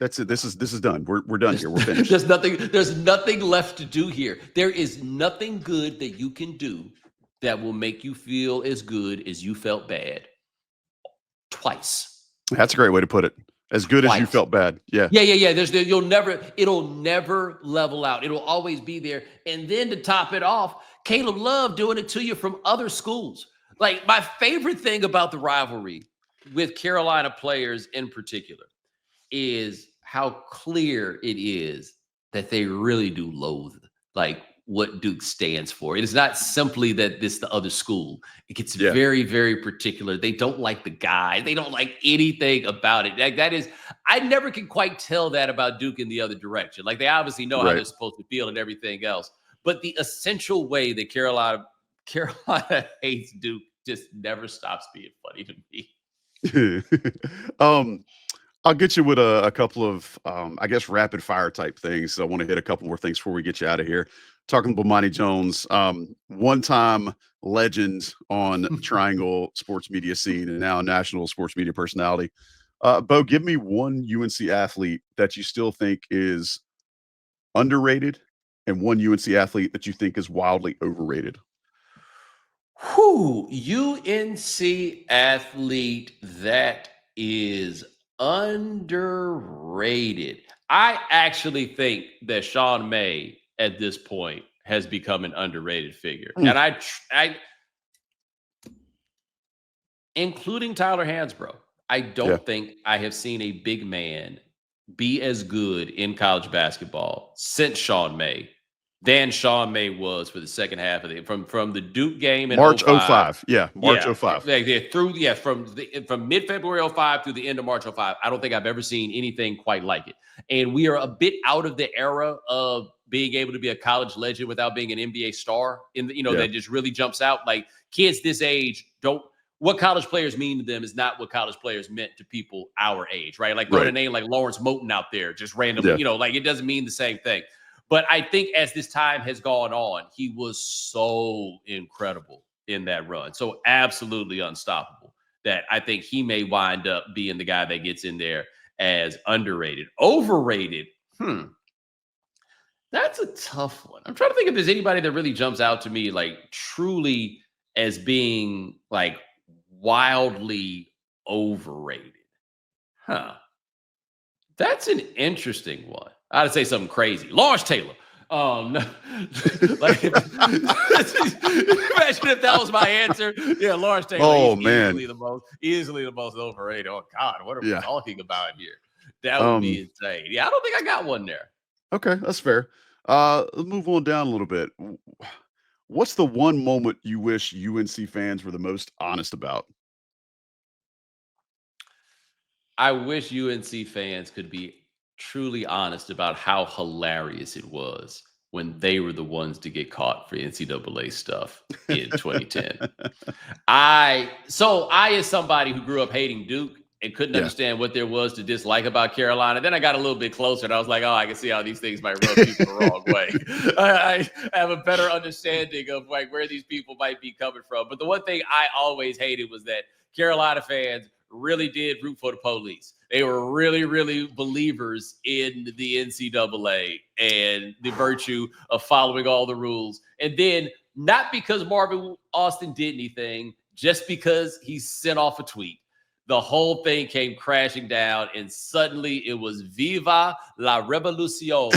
it. This is done. We're done here. We're finished. There's nothing left to do here. There is nothing good that you can do that will make you feel as good as you felt bad twice. That's a great way to put it. As good as you felt bad. Yeah. Yeah. It'll never level out. It'll always be there. And then to top it off, Caleb Love doing it to you from other schools. Like, my favorite thing about the rivalry with Carolina players in particular is how clear it is that they really do loathe, like, what Duke stands for. It is not simply that this the other school. It gets very, very particular. They don't like the guy. They don't like anything about it. Like, that is, I never can quite tell that about Duke in the other direction. Like, they obviously know how they're supposed to feel and everything else. But the essential way that Carolina hates Duke just never stops being funny to me. I'll get you with a couple of, I guess, rapid fire type things. So I want to hit a couple more things before we get you out of here. Talking to Bomani Jones, one-time legend on Triangle sports media scene and now national sports media personality. Bo, give me one UNC athlete that you still think is underrated and one UNC athlete that you think is wildly overrated. UNC athlete that is underrated. I actually think that Sean May at this point has become an underrated figure. And I including Tyler Hansbrough, I don't think I have seen a big man be as good in college basketball since Sean May than Sean May was for the second half of the from the Duke game in March 05. March 05. From mid-February 05 through the end of March 05. I don't think I've ever seen anything quite like it. And we are a bit out of the era of being able to be a college legend without being an NBA star that just really jumps out. Like, kids this age what college players mean to them is not what college players meant to people our age, right? Like, throwing a name like Lawrence Moten out there just randomly, like, it doesn't mean the same thing. But I think as this time has gone on, he was so incredible in that run. So absolutely unstoppable that I think he may wind up being the guy that gets in there as underrated. Overrated. That's a tough one. I'm trying to think if there's anybody that really jumps out to me, like, truly as being, like, wildly overrated. That's an interesting one. I'd say something crazy. Lawrence Taylor. Oh no! Like, imagine if that was my answer. Yeah, Lawrence Taylor. Oh, He's man. easily the most overrated. Oh God, what are we Yeah. talking about here? That would be Um, insane. Yeah, I don't think I got one there. okay, that's fair. Let's move on down a little bit. What's the one moment you wish UNC fans were the most honest about? I wish UNC fans could be truly honest about how hilarious it was when they were the ones to get caught for NCAA stuff in 2010. I as somebody who grew up hating Duke and couldn't Yeah. understand what there was to dislike about Carolina. Then I got a little bit closer and I was like, oh, I can see how these things might rub people the wrong way. I have a better understanding of like where these people might be coming from. But the one thing I always hated was that Carolina fans really did root for the police. They were really, really believers in the NCAA and the virtue of following all the rules. And then not because Marvin Austin did anything, just because he sent off a tweet. The whole thing came crashing down, and suddenly it was Viva la Revolucion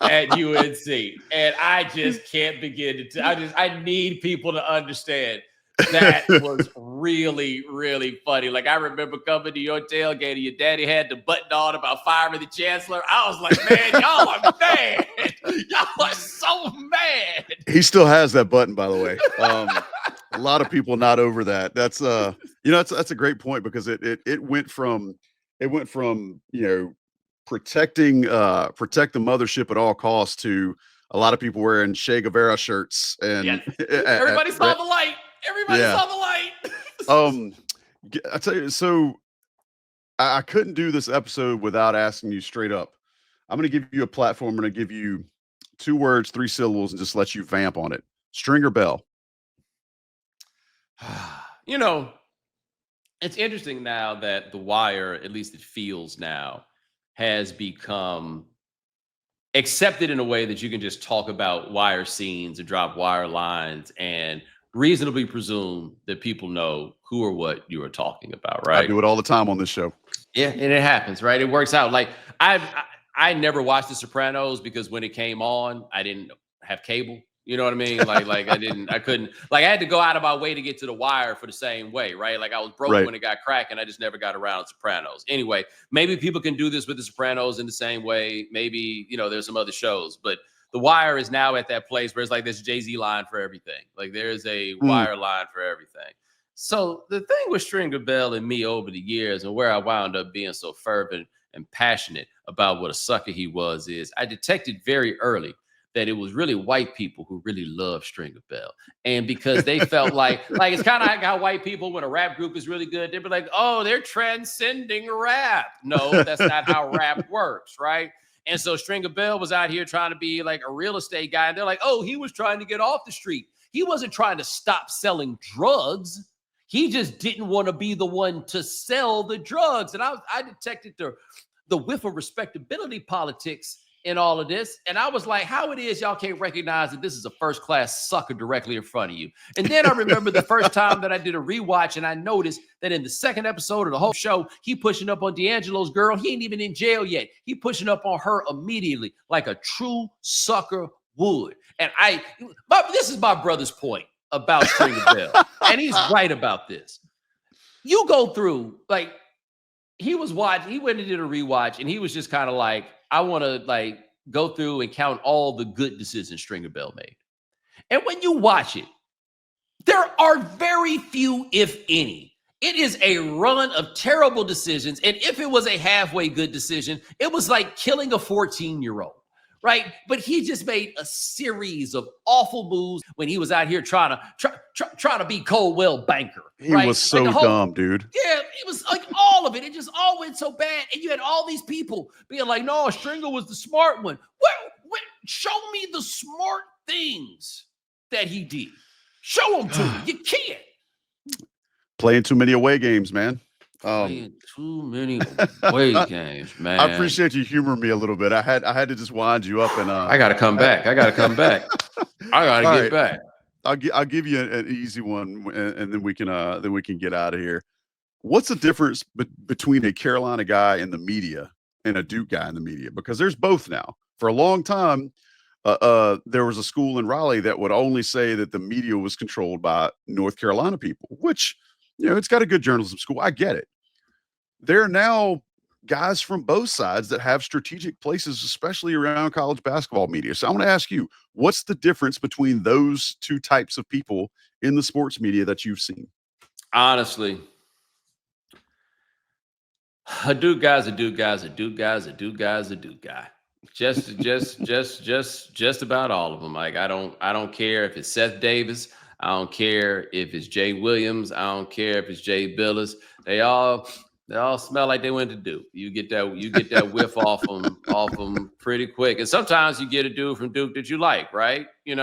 at UNC. And I just can't begin to. I need people to understand that was really, really funny. Like I remember coming to your tailgate, and your daddy had the button on about firing the chancellor. I was like, man, y'all are mad. Y'all are so mad. He still has that button, by the way. A lot of people not over that. That's that's a great point because it went from protect the mothership at all costs to a lot of people wearing Che Guevara shirts and everybody saw the light. Everybody saw the light. I tell you, so I couldn't do this episode without asking you straight up. I'm going to give you a platform. I'm going to give you 2 words, 3 syllables, and just let you vamp on it. String or bell? You know, it's interesting now that The Wire, at least it feels now, has become accepted in a way that you can just talk about wire scenes and drop wire lines and reasonably presume that people know who or what you are talking about, right? I do it all the time on this show. Yeah, and it happens, right? It works out. Like I never watched The Sopranos because when it came on, I didn't have cable. You know what I mean? Like I couldn't, like I had to go out of my way to get to The Wire for the same way, right? Like I was broke Right. when it got cracked and I just never got around to Sopranos. Anyway, maybe people can do this with The Sopranos in the same way. Maybe, there's some other shows, but The Wire is now at that place where it's like this Jay-Z line for everything. Like there's a Wire line for everything. So the thing with Stringer Bell and me over the years and where I wound up being so fervent and passionate about what a sucker he was is I detected very early that it was really white people who really loved Stringer Bell. And because they felt like it's kind of like how white people, when a rap group is really good, they'd be like, oh, they're transcending rap. No, that's not how rap works, right? And so Stringer Bell was out here trying to be like a real estate guy. And they're like, oh, he was trying to get off the street. He wasn't trying to stop selling drugs. He just didn't want to be the one to sell the drugs. And I detected the whiff of respectability politics in all of this. And I was like, how it is y'all can't recognize that this is a first-class sucker directly in front of you. And then I remember the first time that I did a rewatch and I noticed that in the second episode of the whole show, he pushing up on D'Angelo's girl. He ain't even in jail yet. He pushing up on her immediately like a true sucker would. And this is my brother's point about Stringer Bell. And he's right about this. You go through, like, he went and did a rewatch and he was just kind of like, I want to like go through and count all the good decisions Stringer Bell made. And when you watch it, there are very few, if any. It is a run of terrible decisions. And if it was a halfway good decision, it was like killing a 14-year-old. Right. But he just made a series of awful moves when he was out here trying to be Coldwell Banker. He right? was so dumb, dude. Yeah, it was like all of it. It just all went so bad. And you had all these people being like, no, Stringer was the smart one. Well, show me the smart things that he did. Show them to me. You can't. Playing too many away games, man. Playing too many away games, man. I appreciate you humoring me a little bit. I had to just wind you up, and I gotta come back. I gotta get back. I'll give you an easy one, and then we can get out of here. What's the difference between a Carolina guy in the media and a Duke guy in the media? Because there's both now. For a long time, there was a school in Raleigh that would only say that the media was controlled by North Carolina people, which, it's got a good journalism school. I get it. There are now guys from both sides that have strategic places, especially around college basketball media. So I want to ask you, what's the difference between those two types of people in the sports media that you've seen? Honestly, a Duke guy's a Duke guy's a Duke guy's a Duke guy's a Duke guy. Just about all of them. Like I don't care if it's Seth Davis. I don't care if it's Jay Williams. I don't care if it's Jay Billis. They all smell like they went to Duke. You get that whiff off them pretty quick. And sometimes you get a dude from Duke that you like, right? I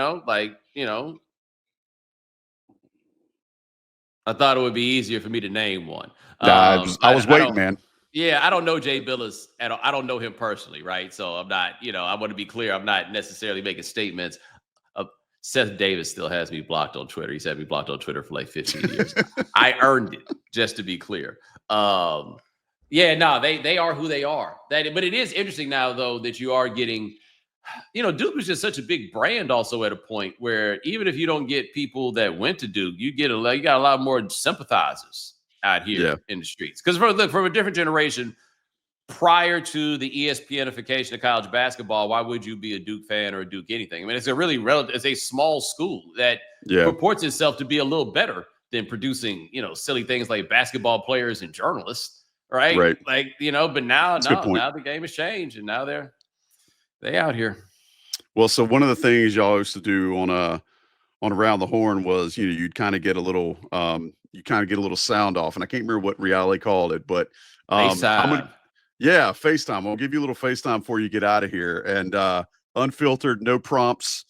thought it would be easier for me to name one. I was waiting, man. Yeah, I don't know Jay Billis at all. I don't know him personally, right? So I'm not, I want to be clear. I'm not necessarily making statements. Seth Davis still has me blocked on Twitter. He's had me blocked on Twitter for like 15 years. I earned it, just to be clear. They are who they are. But it is interesting now, though, that you are getting, Duke was just such a big brand also at a point where even if you don't get people that went to Duke, you got a lot more sympathizers out here in the streets. Because from a different generation, prior to the ESPNification of college basketball, why would you be a Duke fan or a Duke anything? I mean, it's a small school that purports itself to be a little better than producing, silly things like basketball players and journalists, right? Right. Like, but now the game has changed and now they out here. Well, so one of the things y'all used to do on Around the Horn was, you'd kind of get a little sound off, and I can't remember what reality called it, but FaceTime. FaceTime. I'll give you a little FaceTime before you get out of here, and unfiltered, no prompts,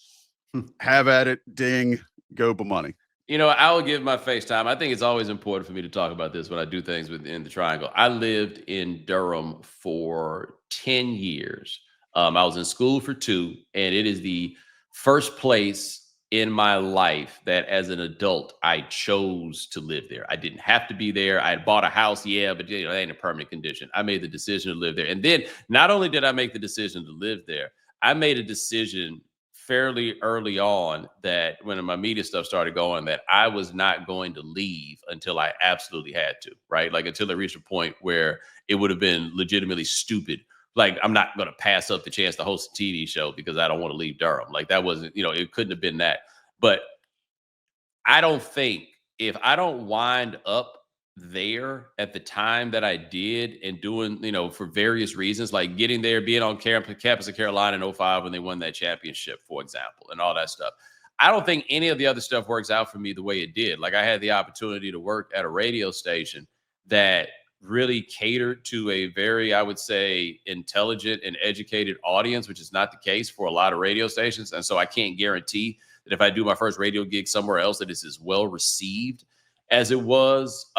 have at it, ding, go Bomani. I will give my FaceTime. I think it's always important for me to talk about this when I do things within the triangle. I lived in Durham for 10 years. I was in school for 2, and it is the first place in my life that as an adult, I chose to live there. I didn't have to be there. I had bought a house, but that ain't a permanent condition. I made the decision to live there. And then not only did I make the decision to live there, I made a decision fairly early on that when my media stuff started going, that I was not going to leave until I absolutely had to, right? Like until it reached a point where it would have been legitimately stupid. Like, I'm not going to pass up the chance to host a TV show because I don't want to leave Durham. Like that wasn't, it couldn't have been that. But I don't think if I don't wind up there at the time that I did and doing, for various reasons, like getting there, being on campus of Carolina in 2005 when they won that championship, for example, and all that stuff. I don't think any of the other stuff works out for me the way it did. Like I had the opportunity to work at a radio station that really catered to a very, I would say, intelligent and educated audience, which is not the case for a lot of radio stations. And so I can't guarantee that if I do my first radio gig somewhere else, that it's as well received as it was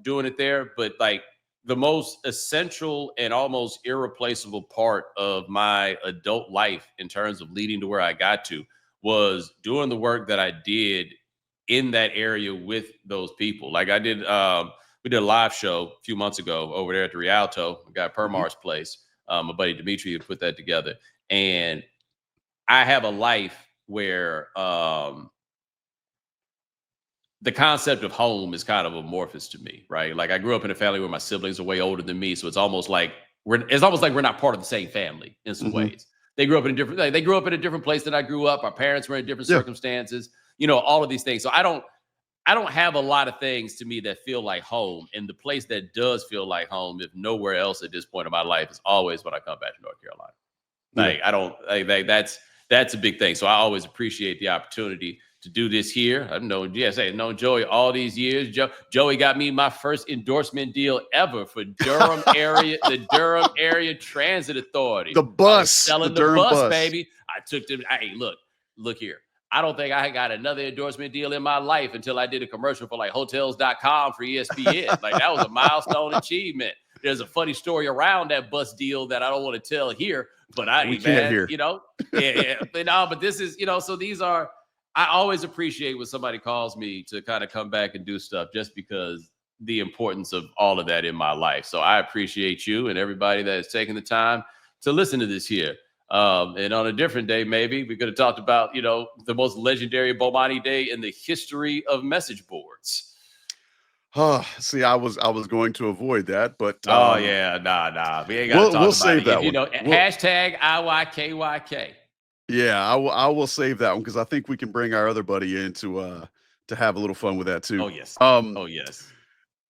doing it there. But like the most essential and almost irreplaceable part of my adult life in terms of leading to where I got to was doing the work that I did in that area with those people. Like I did, we did a live show a few months ago over there at the Rialto, Guy Permar's place. My buddy Dimitri had put that together. And I have a life where the concept of home is kind of amorphous to me, right? Like I grew up in a family where my siblings are way older than me. So it's almost like we're not part of the same family in some ways. They grew up in a different place than I grew up. Our parents were in different circumstances, all of these things. So I don't have a lot of things to me that feel like home. And the place that does feel like home, if nowhere else at this point in my life, is always when I come back to North Carolina. Like that's a big thing. So I always appreciate the opportunity to do this here. I've known Joey all these years. Joey got me my first endorsement deal ever for Durham area, the Durham Area Transit Authority. The bus, selling the bus, baby. I took them. Hey, look here. I don't think I got another endorsement deal in my life until I did a commercial for like hotels.com for ESPN. Like that was a milestone achievement. There's a funny story around that bus deal that I don't want to tell here, but we can't hear. But this is, so these are, I always appreciate when somebody calls me to kind of come back and do stuff just because the importance of all of that in my life. So I appreciate you and everybody that has taken the time to listen to this here. And on a different day, maybe we could have talked about, the most legendary Bomani day in the history of message boards. See, I was going to avoid that, but Oh yeah, nah. We ain't got to we'll talk about save it. that If one. hashtag IYKYK. Yeah, I will save that one because I think we can bring our other buddy in to have a little fun with that too. Oh yes. Um, Oh yes.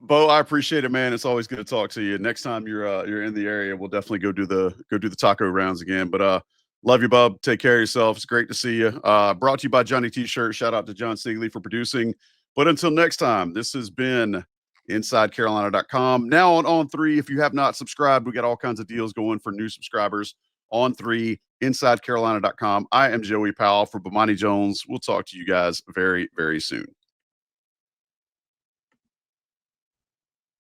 Bo, I appreciate it, man. It's always good to talk to you. Next time you're in the area, we'll definitely go do the taco rounds again. But love you, bub. Take care of yourself. It's great to see you. Brought to you by Johnny T-shirt. Shout out to John Siegley for producing. But until next time, this has been InsideCarolina.com. Now on three, if you have not subscribed, we got all kinds of deals going for new subscribers. On three, InsideCarolina.com. I am Joey Powell for Bomani Jones. We'll talk to you guys very, very soon.